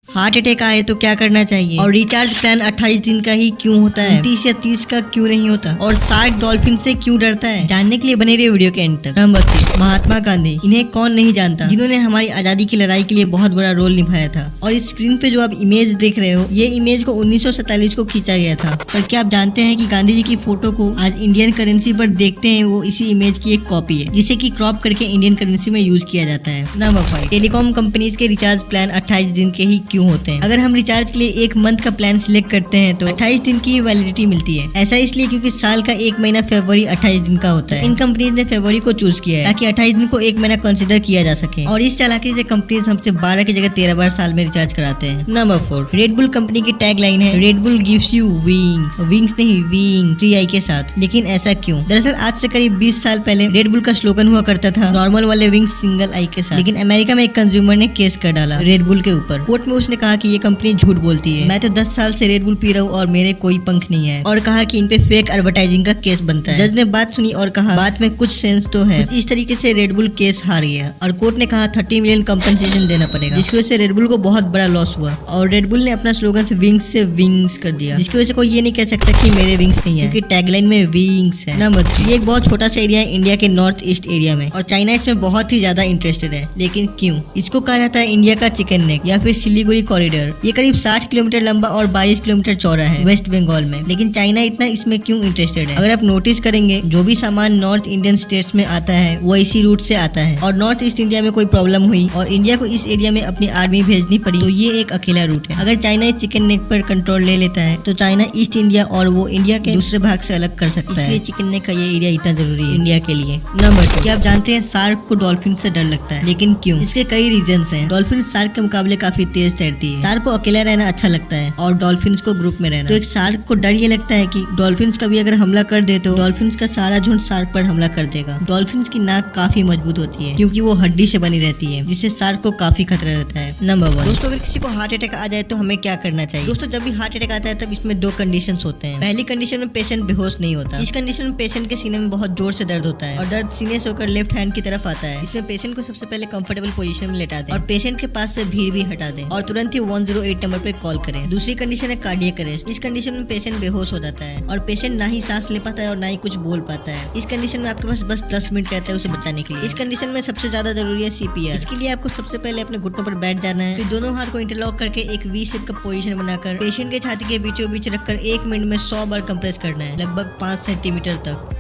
Heart attack आए तो क्या करना चाहिए, और रिचार्ज प्लान 28 दिन का ही क्यों होता है, 29 या 30 का क्यों नहीं होता, और शार्क डॉल्फिन से क्यों डरता है, जानने के लिए बने रहिए वीडियो के एंड तक। नंबर 3, महात्मा गांधी। इन्हें कौन नहीं जानता, जिन्होंने हमारी आजादी की लड़ाई के लिए बहुत बड़ा रोल निभाया था। और इस स्क्रीन पे जो आप इमेज देख रहे हो, ये इमेज को 1947 को खींचा गया था। पर क्या आप जानते हैं कि गांधी जी की फोटो को आज इंडियन करेंसी पर देखते हैं वो इसी इमेज की एक कॉपी है, जिसे की क्रॉप करके इंडियन करेंसी में यूज किया जाता है। नंबर 5, टेलीकॉम कंपनीज के रिचार्ज प्लान 28 दिन के ही क्यों होते हैं। अगर हम रिचार्ज के लिए 1 मंथ का प्लान सिलेक्ट करते हैं तो 28 दिन की वैलिडिटी मिलती है। ऐसा इसलिए क्योंकि साल का 1 महीना फरवरी 28 दिन का होता है। इन कंपनीज ने फरवरी को चूज किया है ताकि 28 दिन को 1 महीना कंसिडर किया जा सके, और इस चालाकी से कंपनीज हमसे 12 की जगह 13 बार साल में रिचार्ज कराते हैं। नंबर 4, रेड बुल कंपनी की टैग लाइन है, red bull gives you wings. Wings नहीं, विंग 3 आई के साथ। लेकिन ऐसा क्यों? दरअसल आज से करीब 20 साल पहले रेड बुल का स्लोगन हुआ करता था, नॉर्मल वाले विंग्स सिंगल आई के साथ। लेकिन अमेरिका में एक कंज्यूमर ने केस कर डाला रेड बुल के ऊपर। कोर्ट में उसने कहा कि ये कंपनी झूठ बोलती है, मैं तो 10 साल से रेड बुल पी रहा हूँ और मेरे कोई पंख नहीं है, और कहा कि इन पे फेक एडवर्टाइजिंग का केस बनता है। जज ने बात सुनी और कहा बात में कुछ सेंस तो है। इस तरीके से रेड बुल केस हार गया और कोर्ट ने कहा 30 मिलियन कंपनसेशन देना पड़ेगा, जिसकी वजह से रेड बुल को बहुत बड़ा लॉस हुआ। और रेड बुल ने अपना स्लोगन से विंग्स कर दिया, जिसकी वजह से कोई ये नहीं कह सकता कि मेरे विंग्स नहीं है, क्योंकि टैगलाइन में विंग्स है। नंबर 3, ये एक बहुत छोटा सा एरिया है इंडिया के नॉर्थ ईस्ट एरिया में, और चाइना इसमें बहुत ही ज्यादा इंटरेस्टेड है। लेकिन क्यों? इसको कहा जाता है इंडिया का चिकन नेक या फिर सिलीगुड़ी कॉरिडोर। ये करीब 60 किलोमीटर लंबा और 22 किलोमीटर चौड़ा है वेस्ट बंगाल में। लेकिन चाइना इतना इसमें क्यों इंटरेस्टेड है? अगर आप नोटिस करेंगे, जो भी सामान नॉर्थ इंडियन स्टेट्स में आता है वो इसी रूट से आता है, और नॉर्थ ईस्ट इंडिया में कोई प्रॉब्लम हुई और इंडिया को इस एरिया में अपनी आर्मी भेजनी पड़ी तो ये एक अकेला रूट है। अगर चाइना इस चिकन नेक पर कंट्रोल ले लेता है तो चाइना ईस्ट इंडिया और वो इंडिया के दूसरे भाग से अलग कर सकता है। इसलिए चिकन नेक का ये एरिया इतना जरूरी है इंडिया के लिए। नंबर 2, क्या आप जानते हैं शार्क को डॉल्फिन से डर लगता है? लेकिन क्यों? इसके कई रीजंस हैं। डॉल्फिन शार्क के मुकाबले काफी तेज तैरती है। शार्क को अकेला रहना अच्छा लगता है और डॉल्फिन को ग्रुप में रहना। तो एक शार्क को डर ये लगता है कि डॉल्फिन कभी अगर हमला कर दे तो डॉल्फिन का सारा झुंड शार्क पर हमला कर देगा। डॉल्फिन की नाक काफी मजबूत होती है क्योंकि वो हड्डी से बनी रहती है, जिससे शार्क को काफी खतरा रहता है। नंबर 1, दोस्तों अगर किसी को हार्ट अटैक आ जाए तो हमें क्या करना चाहिए? दोस्तों जब भी हार्ट अटैक आता है तब इसमें 2 कंडीशंस होते हैं। पहली कंडीशन में पेशेंट बेहोश नहीं होता। इस कंडीशन में पेशेंट के सीने में बहुत जोर से दर्द होता है और दर्द सीने से होकर लेफ्ट हैंड की तरफ आता है। इसमें पेशेंट को सबसे पहले कंफर्टेबल पोजीशन में लेटा दें और पेशेंट के पास से भीड़ भी हटा दें और तुरंत ही 108 नंबर पे कॉल करें। दूसरी कंडीशन है कार्डियक अरेस्ट। इस कंडीशन में पेशेंट बेहोश हो जाता है और पेशेंट ना ही सांस ले पाता है और ना ही कुछ बोल पाता है। इस कंडीशन में आपके पास बस 10 मिनट रहता है उसे बचाने के लिए। इस कंडीशन में सबसे ज्यादा जरूरी है CPR। इसके लिए आपको सबसे पहले अपने घुटनों पर बैठ जाना है, फिर दोनों हाथ को इंटरलॉक करके एक V शेप का पोजीशन बनाकर पेशेंट के छाती के बीचों बीच रखकर 1 मिनट में 100 बार कंप्रेस करना है, लगभग 5 सेंटीमीटर तक।